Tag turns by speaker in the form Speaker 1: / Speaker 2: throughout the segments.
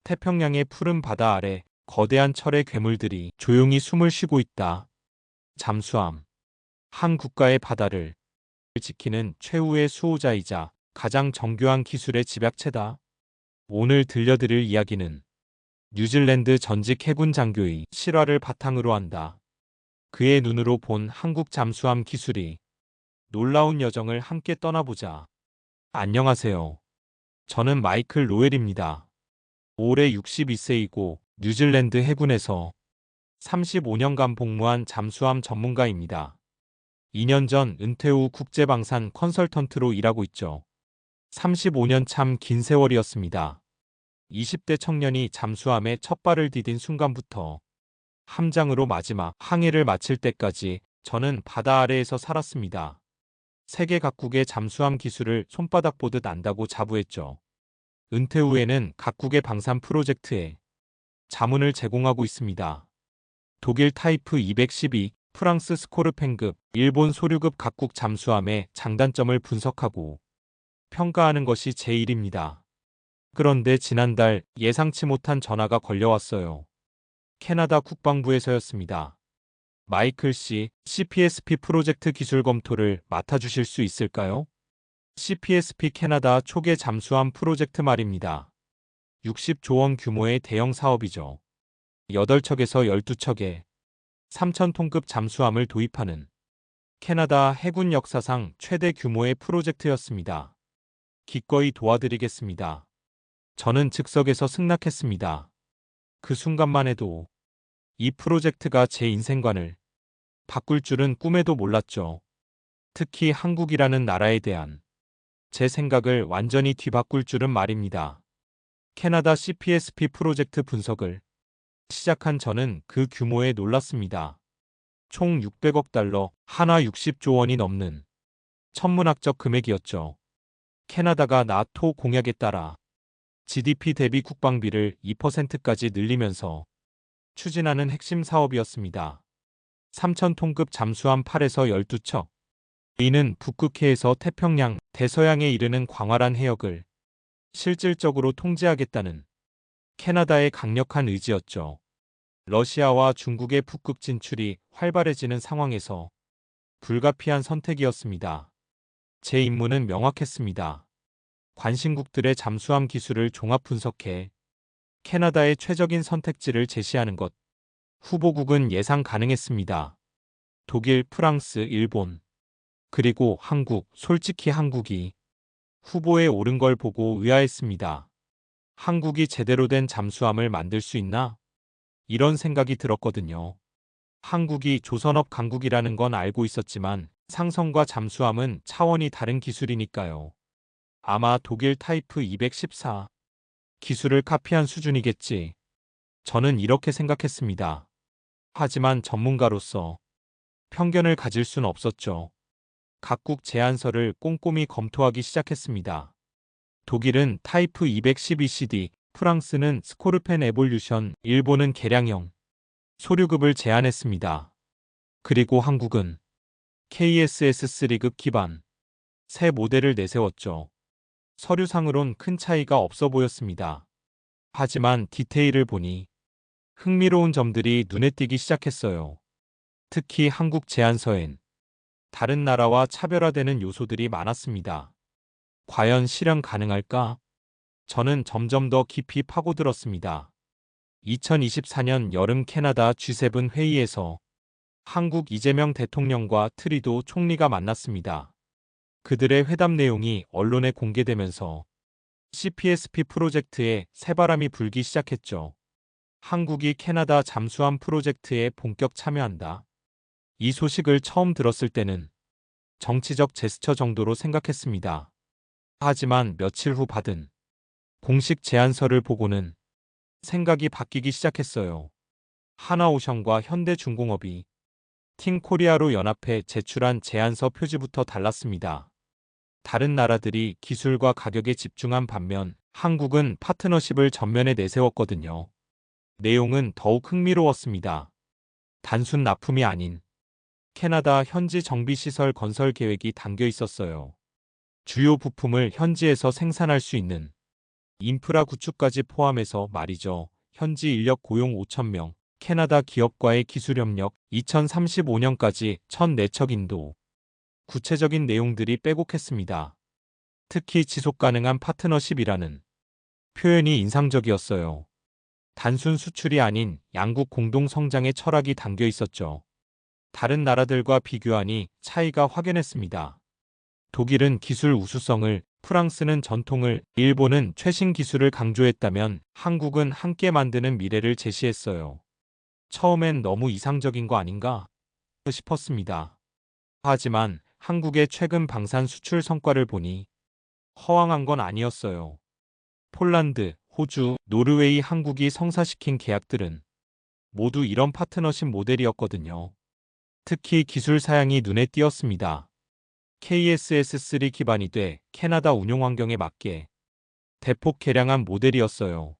Speaker 1: 태평양의 푸른 바다 아래 거대한 철의 괴물들이 조용히 숨을 쉬고 있다. 잠수함. 한 국가의 바다를 지키는 최후의 수호자이자 가장 정교한 기술의 집약체다. 오늘 들려드릴 이야기는 뉴질랜드 전직 해군 장교의 실화를 바탕으로 한다. 그의 눈으로 본 한국 잠수함 기술이 놀라운 여정을 함께 떠나보자. 안녕하세요. 저는 마이클 로웰입니다. 올해 62세이고 뉴질랜드 해군에서 35년간 복무한 잠수함 전문가입니다. 2년 전 은퇴 후 국제방산 컨설턴트로 일하고 있죠. 35년 참 긴 세월이었습니다. 20대 청년이 잠수함에 첫 발을 디딘 순간부터 함장으로 마지막 항해를 마칠 때까지 저는 바다 아래에서 살았습니다. 세계 각국의 잠수함 기술을 손바닥 보듯 안다고 자부했죠. 은퇴 후에는 각국의 방산 프로젝트에 자문을 제공하고 있습니다. 독일 타이프 212, 프랑스 스코르펜급, 일본 소류급 각국 잠수함의 장단점을 분석하고 평가하는 것이 제 일입니다. 그런데 지난달 예상치 못한 전화가 걸려왔어요. 캐나다 국방부에서였습니다. 마이클 씨, CPSP 프로젝트 기술 검토를 맡아주실 수 있을까요? CPSP 캐나다 초계 잠수함 프로젝트 말입니다. 60조 원 규모의 대형 사업이죠. 8척에서 12척의 3,000톤급 잠수함을 도입하는 캐나다 해군 역사상 최대 규모의 프로젝트였습니다. 기꺼이 도와드리겠습니다. 저는 즉석에서 승낙했습니다. 그 순간만 해도 이 프로젝트가 제 인생관을 바꿀 줄은 꿈에도 몰랐죠. 특히 한국이라는 나라에 대한 제 생각을 완전히 뒤바꿀 줄은 말입니다. 캐나다 CPSP 프로젝트 분석을 시작한 저는 그 규모에 놀랐습니다. 총 600억 달러, 하나 60조 원이 넘는 천문학적 금액이었죠. 캐나다가 나토 공약에 따라 GDP 대비 국방비를 2%까지 늘리면서 추진하는 핵심 사업이었습니다. 3,000톤급 잠수함 8에서 12척. 이는 북극해에서 태평양, 대서양에 이르는 광활한 해역을 실질적으로 통제하겠다는 캐나다의 강력한 의지였죠. 러시아와 중국의 북극 진출이 활발해지는 상황에서 불가피한 선택이었습니다. 제 임무는 명확했습니다. 관심국들의 잠수함 기술을 종합 분석해 캐나다의 최적인 선택지를 제시하는 것. 후보국은 예상 가능했습니다. 독일, 프랑스, 일본, 그리고 한국, 솔직히 한국이 후보에 오른 걸 보고 의아했습니다. 한국이 제대로 된 잠수함을 만들 수 있나? 이런 생각이 들었거든요. 한국이 조선업 강국이라는 건 알고 있었지만 상선과 잠수함은 차원이 다른 기술이니까요. 아마 독일 타이프 214 기술을 카피한 수준이겠지. 저는 이렇게 생각했습니다. 하지만 전문가로서 편견을 가질 순 없었죠. 각국 제안서를 꼼꼼히 검토하기 시작했습니다. 독일은 타이프 212CD, 프랑스는 스코르펜 에볼루션, 일본은 개량형 소류급을 제안했습니다. 그리고 한국은 KSS3급 기반 새 모델을 내세웠죠. 서류상으론 큰 차이가 없어 보였습니다. 하지만 디테일을 보니 흥미로운 점들이 눈에 띄기 시작했어요. 특히 한국 제안서엔 다른 나라와 차별화되는 요소들이 많았습니다. 과연 실현 가능할까? 저는 점점 더 깊이 파고들었습니다. 2024년 여름 캐나다 G7 회의에서 한국 이재명 대통령과 트리도 총리가 만났습니다. 그들의 회담 내용이 언론에 공개되면서 CPSP 프로젝트에 새바람이 불기 시작했죠. 한국이 캐나다 잠수함 프로젝트에 본격 참여한다. 이 소식을 처음 들었을 때는 정치적 제스처 정도로 생각했습니다. 하지만 며칠 후 받은 공식 제안서를 보고는 생각이 바뀌기 시작했어요. 하나오션과 현대중공업이 팀코리아로 연합해 제출한 제안서 표지부터 달랐습니다. 다른 나라들이 기술과 가격에 집중한 반면 한국은 파트너십을 전면에 내세웠거든요. 내용은 더욱 흥미로웠습니다. 단순 납품이 아닌 캐나다 현지 정비시설 건설 계획이 담겨 있었어요. 주요 부품을 현지에서 생산할 수 있는 인프라 구축까지 포함해서 말이죠. 현지 인력 고용 5,000명, 캐나다 기업과의 기술 협력, 2035년까지 1,004척 인도. 구체적인 내용들이 빼곡했습니다. 특히 지속 가능한 파트너십이라는 표현이 인상적이었어요. 단순 수출이 아닌 양국 공동 성장의 철학이 담겨 있었죠. 다른 나라들과 비교하니 차이가 확연했습니다. 독일은 기술 우수성을, 프랑스는 전통을, 일본은 최신 기술을 강조했다면 한국은 함께 만드는 미래를 제시했어요. 처음엔 너무 이상적인 거 아닌가 싶었습니다. 하지만 한국의 최근 방산 수출 성과를 보니 허황한 건 아니었어요. 폴란드, 호주, 노르웨이, 한국이 성사시킨 계약들은 모두 이런 파트너십 모델이었거든요. 특히 기술 사양이 눈에 띄었습니다. KSS3 기반이 돼 캐나다 운용 환경에 맞게 대폭 개량한 모델이었어요.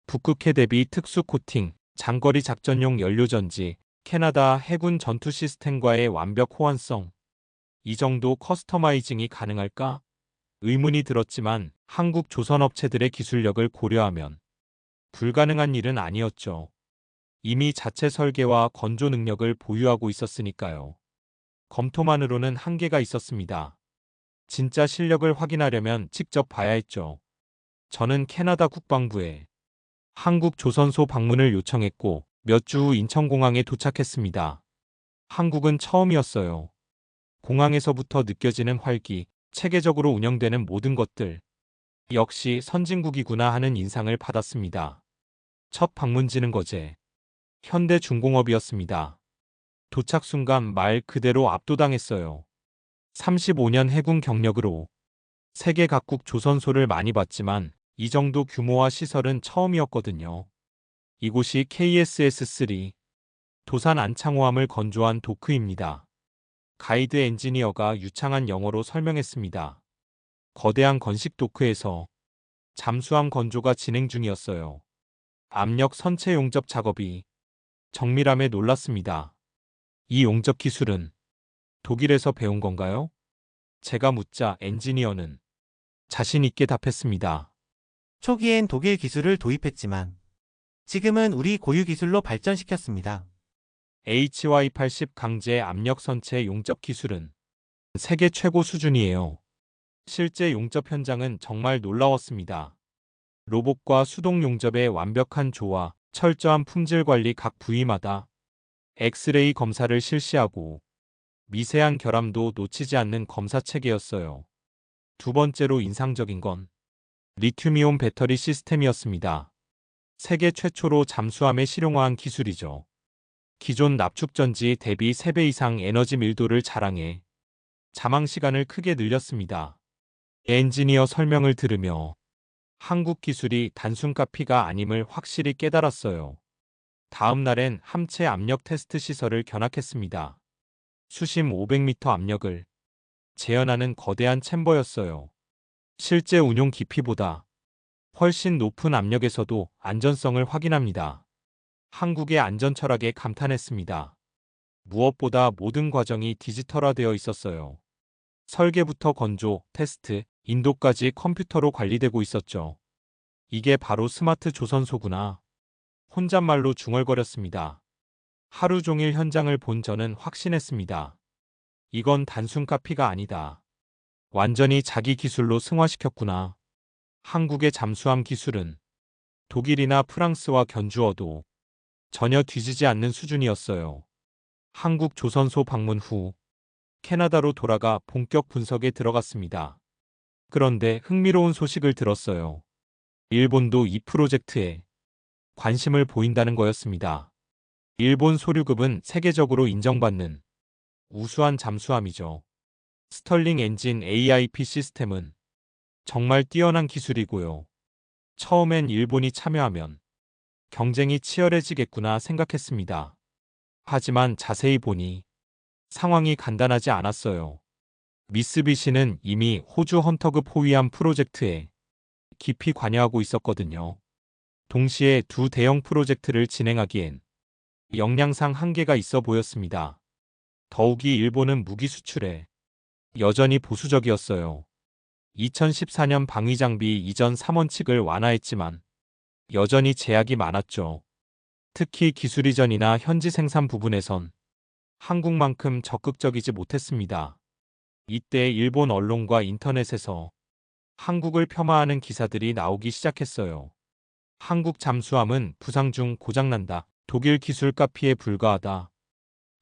Speaker 1: 북극해 대비 특수 코팅, 장거리 작전용 연료 전지, 캐나다 해군 전투 시스템과의 완벽 호환성. 이 정도 커스터마이징이 가능할까? 의문이 들었지만 한국 조선업체들의 기술력을 고려하면 불가능한 일은 아니었죠. 이미 자체 설계와 건조 능력을 보유하고 있었으니까요. 검토만으로는 한계가 있었습니다. 진짜 실력을 확인하려면 직접 봐야 했죠. 저는 캐나다 국방부에 한국 조선소 방문을 요청했고 몇 주 후 인천공항에 도착했습니다. 한국은 처음이었어요. 공항에서부터 느껴지는 활기, 체계적으로 운영되는 모든 것들. 역시 선진국이구나 하는 인상을 받았습니다. 첫 방문지는 거제 현대중공업이었습니다. 도착 순간 말 그대로 압도당했어요. 35년 해군 경력으로 세계 각국 조선소를 많이 봤지만 이 정도 규모와 시설은 처음이었거든요. 이곳이 KSS3 도산 안창호함을 건조한 도크입니다. 가이드 엔지니어가 유창한 영어로 설명했습니다. 거대한 건식 도크에서 잠수함 건조가 진행 중이었어요. 압력 선체 용접 작업이 정밀함에 놀랐습니다. 이 용접 기술은 독일에서 배운 건가요? 제가 묻자 엔지니어는 자신 있게 답했습니다.
Speaker 2: 초기엔 독일 기술을 도입했지만 지금은 우리 고유 기술로 발전시켰습니다.
Speaker 1: HY80 강제 압력 선체 용접 기술은 세계 최고 수준이에요. 실제 용접 현장은 정말 놀라웠습니다. 로봇과 수동 용접의 완벽한 조화, 철저한 품질 관리 각 부위마다 엑스레이 검사를 실시하고 미세한 결함도 놓치지 않는 검사 체계였어요. 두 번째로 인상적인 건 리튬이온 배터리 시스템이었습니다. 세계 최초로 잠수함에 실용화한 기술이죠. 기존 납축전지 대비 3배 이상 에너지 밀도를 자랑해 잠항 시간을 크게 늘렸습니다. 엔지니어 설명을 들으며 한국 기술이 단순 카피가 아님을 확실히 깨달았어요. 다음 날엔 함체 압력 테스트 시설을 견학했습니다. 수심 500m 압력을 재현하는 거대한 챔버였어요. 실제 운용 깊이보다 훨씬 높은 압력에서도 안전성을 확인합니다. 한국의 안전 철학에 감탄했습니다. 무엇보다 모든 과정이 디지털화되어 있었어요. 설계부터 건조, 테스트, 인도까지 컴퓨터로 관리되고 있었죠. 이게 바로 스마트 조선소구나. 혼잣말로 중얼거렸습니다. 하루 종일 현장을 본 저는 확신했습니다. 이건 단순 카피가 아니다. 완전히 자기 기술로 승화시켰구나. 한국의 잠수함 기술은 독일이나 프랑스와 견주어도 전혀 뒤지지 않는 수준이었어요. 한국 조선소 방문 후 캐나다로 돌아가 본격 분석에 들어갔습니다. 그런데 흥미로운 소식을 들었어요. 일본도 이 프로젝트에 관심을 보인다는 거였습니다. 일본 소류급은 세계적으로 인정받는 우수한 잠수함이죠. 스털링 엔진 AIP 시스템은 정말 뛰어난 기술이고요. 처음엔 일본이 참여하면 경쟁이 치열해지겠구나 생각했습니다. 하지만 자세히 보니 상황이 간단하지 않았어요. 미쓰비시는 이미 호주 헌터급 호위함 프로젝트에 깊이 관여하고 있었거든요. 동시에 두 대형 프로젝트를 진행하기엔 역량상 한계가 있어 보였습니다. 더욱이 일본은 무기 수출에 여전히 보수적이었어요. 2014년 방위장비 이전 3원칙을 완화했지만 여전히 제약이 많았죠. 특히 기술 이전이나 현지 생산 부분에선 한국만큼 적극적이지 못했습니다. 이때 일본 언론과 인터넷에서 한국을 폄하하는 기사들이 나오기 시작했어요. 한국 잠수함은 부상 중 고장난다. 독일 기술 카피에 불과하다.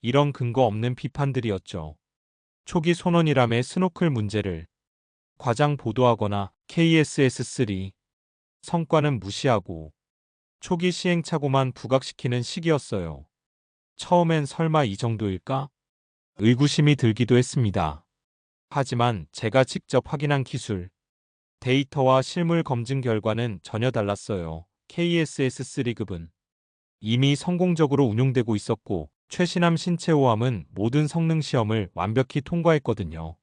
Speaker 1: 이런 근거 없는 비판들이었죠. 초기 손원이람의 스노클 문제를 과장 보도하거나 KSS-3 성과는 무시하고 초기 시행착오만 부각시키는 시기였어요. 처음엔 설마 이 정도일까? 의구심이 들기도 했습니다. 하지만 제가 직접 확인한 기술, 데이터와 실물 검증 결과는 전혀 달랐어요. KSS-3급은 이미 성공적으로 운용되고 있었고 최신함 신체호함은 모든 성능 시험을 완벽히 통과했거든요.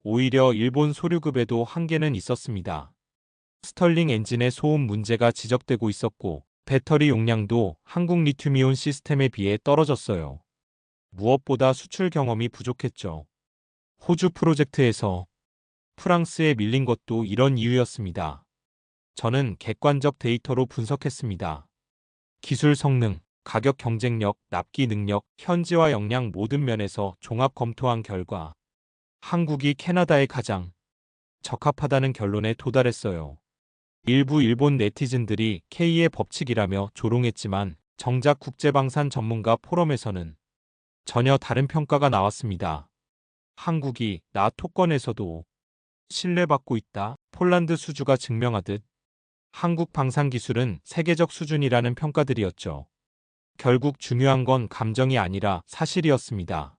Speaker 1: 오히려 일본 소류급에도 한계는 있었습니다. 스털링 엔진의 소음 문제가 지적되고 있었고 배터리 용량도 한국 리튬이온 시스템에 비해 떨어졌어요. 무엇보다 수출 경험이 부족했죠. 호주 프로젝트에서 프랑스에 밀린 것도 이런 이유였습니다. 저는 객관적 데이터로 분석했습니다. 기술 성능, 가격 경쟁력, 납기 능력, 현지화 역량 모든 면에서 종합 검토한 결과 한국이 캐나다에 가장 적합하다는 결론에 도달했어요. 일부 일본 네티즌들이 K의 법칙이라며 조롱했지만 정작 국제방산 전문가 포럼에서는 전혀 다른 평가가 나왔습니다. 한국이 나토권에서도 신뢰받고 있다. 폴란드 수주가 증명하듯 한국 방산 기술은 세계적 수준이라는 평가들이었죠. 결국 중요한 건 감정이 아니라 사실이었습니다.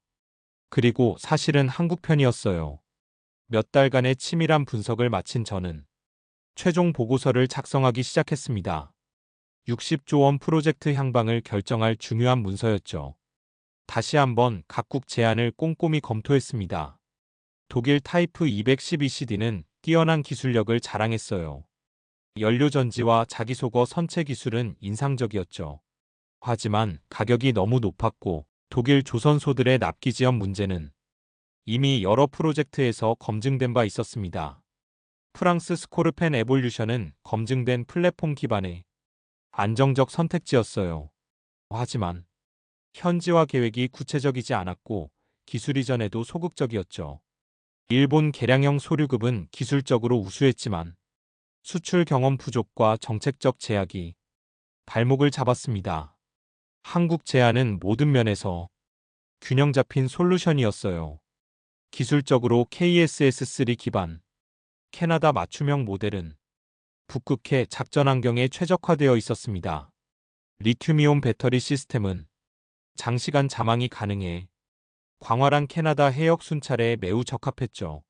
Speaker 1: 그리고 사실은 한국 편이었어요. 몇 달간의 치밀한 분석을 마친 저는 최종 보고서를 작성하기 시작했습니다. 60조 원 프로젝트 향방을 결정할 중요한 문서였죠. 다시 한번 각국 제안을 꼼꼼히 검토했습니다. 독일 타이프 212CD는 뛰어난 기술력을 자랑했어요. 연료전지와 자기소거 선체 기술은 인상적이었죠. 하지만 가격이 너무 높았고 독일 조선소들의 납기 지연 문제는 이미 여러 프로젝트에서 검증된 바 있었습니다. 프랑스 스코르펜 에볼루션은 검증된 플랫폼 기반의 안정적 선택지였어요. 하지만 현지화 계획이 구체적이지 않았고 기술 이전에도 소극적이었죠. 일본 개량형 소류급은 기술적으로 우수했지만 수출 경험 부족과 정책적 제약이 발목을 잡았습니다. 한국 제안은 모든 면에서 균형 잡힌 솔루션이었어요. 기술적으로 KSS-3 기반 캐나다 맞춤형 모델은 북극해 작전 환경에 최적화되어 있었습니다. 리튬이온 배터리 시스템은 장시간 잠항이 가능해 광활한 캐나다 해역 순찰에 매우 적합했죠.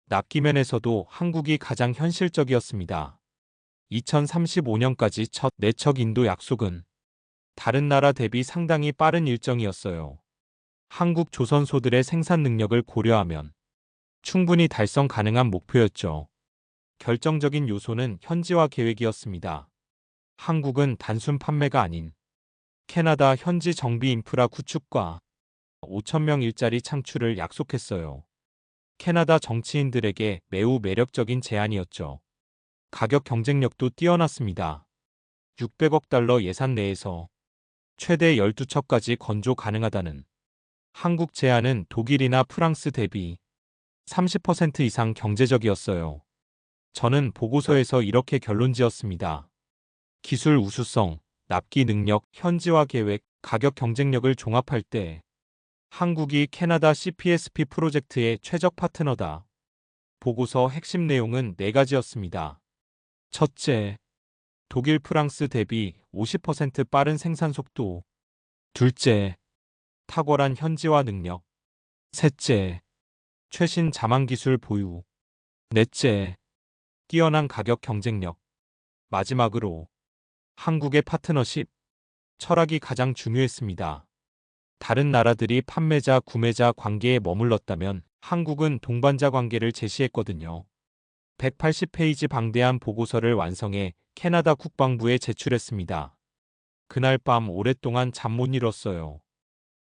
Speaker 1: 납기면에서도 한국이 가장 현실적이었습니다. 2035년까지 첫 내척 인도 약속은 다른 나라 대비 상당히 빠른 일정이었어요. 한국 조선소들의 생산 능력을 고려하면 충분히 달성 가능한 목표였죠. 결정적인 요소는 현지화 계획이었습니다. 한국은 단순 판매가 아닌 캐나다 현지 정비 인프라 구축과 5,000명 일자리 창출을 약속했어요. 캐나다 정치인들에게 매우 매력적인 제안이었죠. 가격 경쟁력도 뛰어났습니다. 600억 달러 예산 내에서 최대 12척까지 건조 가능하다는 한국 제안은 독일이나 프랑스 대비 30% 이상 경제적이었어요. 저는 보고서에서 이렇게 결론지었습니다. 기술 우수성, 납기 능력, 현지화 계획, 가격 경쟁력을 종합할 때 한국이 캐나다 CPSP 프로젝트의 최적 파트너다. 보고서 핵심 내용은 4가지였습니다. 첫째, 독일 프랑스 대비 50% 빠른 생산 속도. 둘째, 탁월한 현지화 능력. 셋째, 최신 자망 기술 보유. 넷째, 뛰어난 가격 경쟁력. 마지막으로 한국의 파트너십 철학이 가장 중요했습니다. 다른 나라들이 판매자, 구매자 관계에 머물렀다면 한국은 동반자 관계를 제시했거든요. 180페이지 방대한 보고서를 완성해 캐나다 국방부에 제출했습니다. 그날 밤 오랫동안 잠 못 이뤘어요.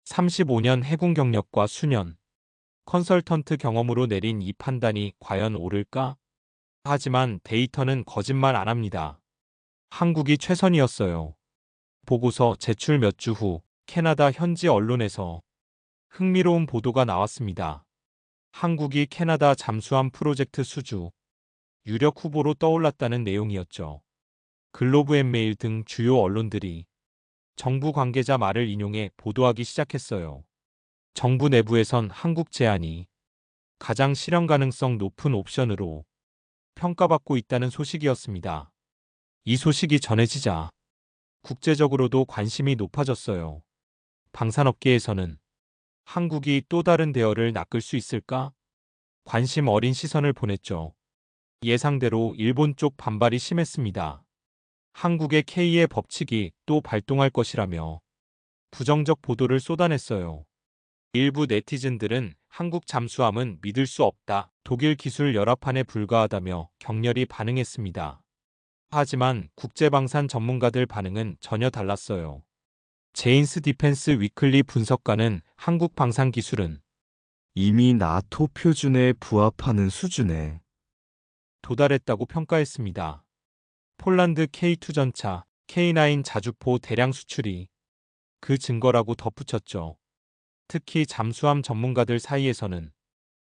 Speaker 1: 35년 해군 경력과 수년 컨설턴트 경험으로 내린 이 판단이 과연 옳을까? 하지만 데이터는 거짓말 안 합니다. 한국이 최선이었어요. 보고서 제출 몇 주 후 캐나다 현지 언론에서 흥미로운 보도가 나왔습니다. 한국이 캐나다 잠수함 프로젝트 수주 유력 후보로 떠올랐다는 내용이었죠. 글로브앤메일 등 주요 언론들이 정부 관계자 말을 인용해 보도하기 시작했어요. 정부 내부에선 한국 제안이 가장 실현 가능성 높은 옵션으로 평가받고 있다는 소식이었습니다. 이 소식이 전해지자 국제적으로도 관심이 높아졌어요. 방산업계에서는 한국이 또 다른 대열을 낚을 수 있을까? 관심 어린 시선을 보냈죠. 예상대로 일본 쪽 반발이 심했습니다. 한국의 K의 법칙이 또 발동할 것이라며 부정적 보도를 쏟아냈어요. 일부 네티즌들은 한국 잠수함은 믿을 수 없다, 독일 기술 열합판에 불과하다며 격렬히 반응했습니다. 하지만 국제방산 전문가들 반응은 전혀 달랐어요. 제인스 디펜스 위클리 분석가는 한국 방산 기술은
Speaker 3: 이미 나토 표준에 부합하는 수준에
Speaker 1: 도달했다고 평가했습니다. 폴란드 K2 전차, K9 자주포 대량 수출이 그 증거라고 덧붙였죠. 특히 잠수함 전문가들 사이에서는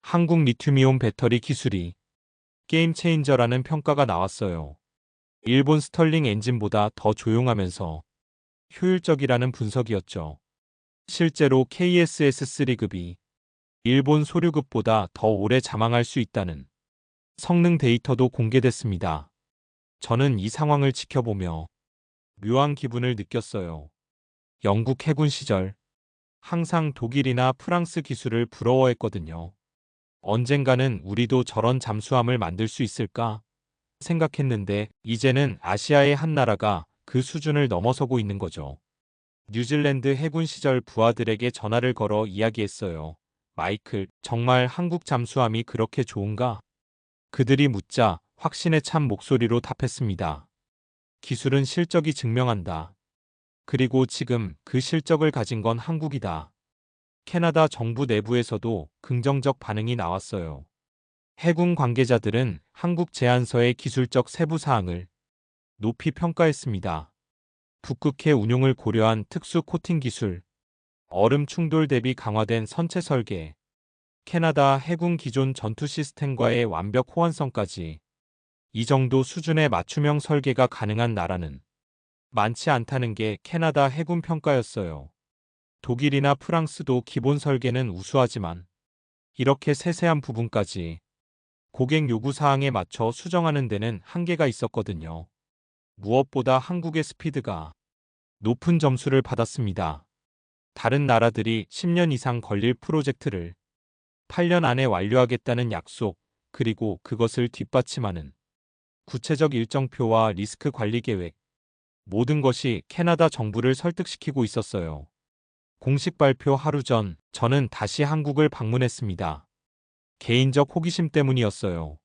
Speaker 1: 한국 리튬이온 배터리 기술이 게임 체인저라는 평가가 나왔어요. 일본 스털링 엔진보다 더 조용하면서 효율적이라는 분석이었죠. 실제로 KSS-3급이 일본 소류급보다 더 오래 잠항할 수 있다는 성능 데이터도 공개됐습니다. 저는 이 상황을 지켜보며 묘한 기분을 느꼈어요. 영국 해군 시절 항상 독일이나 프랑스 기술을 부러워했거든요. 언젠가는 우리도 저런 잠수함을 만들 수 있을까 생각했는데 이제는 아시아의 한 나라가 그 수준을 넘어서고 있는 거죠. 뉴질랜드 해군 시절 부하들에게 전화를 걸어 이야기했어요. 마이클, 정말 한국 잠수함이 그렇게 좋은가? 그들이 묻자 확신에 찬 목소리로 답했습니다. 기술은 실적이 증명한다. 그리고 지금 그 실적을 가진 건 한국이다. 캐나다 정부 내부에서도 긍정적 반응이 나왔어요. 해군 관계자들은 한국 제안서의 기술적 세부 사항을 높이 평가했습니다. 북극해 운용을 고려한 특수 코팅 기술, 얼음 충돌 대비 강화된 선체 설계, 캐나다 해군 기존 전투 시스템과의 완벽 호환성까지 이 정도 수준의 맞춤형 설계가 가능한 나라는 많지 않다는 게 캐나다 해군 평가였어요. 독일이나 프랑스도 기본 설계는 우수하지만 이렇게 세세한 부분까지 고객 요구 사항에 맞춰 수정하는 데는 한계가 있었거든요. 무엇보다 한국의 스피드가 높은 점수를 받았습니다. 다른 나라들이 10년 이상 걸릴 프로젝트를 8년 안에 완료하겠다는 약속, 그리고 그것을 뒷받침하는 구체적 일정표와 리스크 관리 계획, 모든 것이 캐나다 정부를 설득시키고 있었어요. 공식 발표 하루 전, 저는 다시 한국을 방문했습니다. 개인적 호기심 때문이었어요.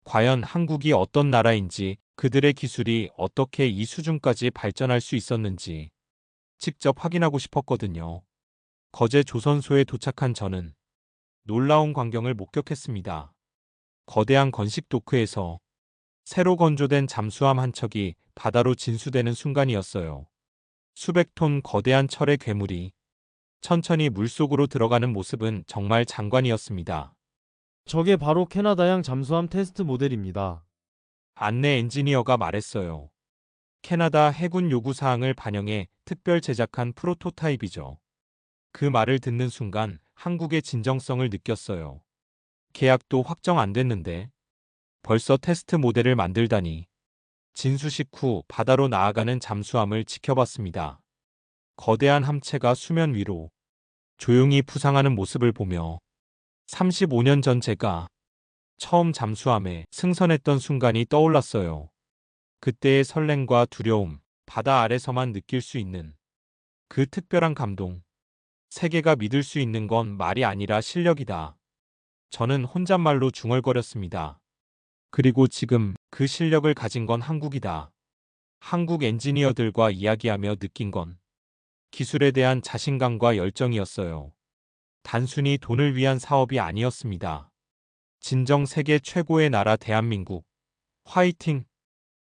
Speaker 1: 과연 한국이 어떤 나라인지, 그들의 기술이 어떻게 이 수준까지 발전할 수 있었는지 직접 확인하고 싶었거든요. 거제 조선소에 도착한 저는 놀라운 광경을 목격했습니다. 거대한 건식 도크에서 새로 건조된 잠수함 한 척이 바다로 진수되는 순간이었어요. 수백 톤 거대한 철의 괴물이 천천히 물속으로 들어가는 모습은 정말 장관이었습니다.
Speaker 4: 저게 바로 캐나다양 잠수함 테스트 모델입니다.
Speaker 1: 안내 엔지니어가 말했어요. 캐나다 해군 요구사항을 반영해 특별 제작한 프로토타입이죠. 그 말을 듣는 순간 한국의 진정성을 느꼈어요. 계약도 확정 안 됐는데 벌써 테스트 모델을 만들다니. 진수식 후 바다로 나아가는 잠수함을 지켜봤습니다. 거대한 함체가 수면 위로 조용히 부상하는 모습을 보며 35년 전 제가 처음 잠수함에 승선했던 순간이 떠올랐어요. 그때의 설렘과 두려움, 바다 아래서만 느낄 수 있는 그 특별한 감동. 세계가 믿을 수 있는 건 말이 아니라 실력이다. 저는 혼잣말로 중얼거렸습니다. 그리고 지금 그 실력을 가진 건 한국이다. 한국 엔지니어들과 이야기하며 느낀 건 기술에 대한 자신감과 열정이었어요. 단순히 돈을 위한 사업이 아니었습니다. 진정 세계 최고의 나라 대한민국. 화이팅!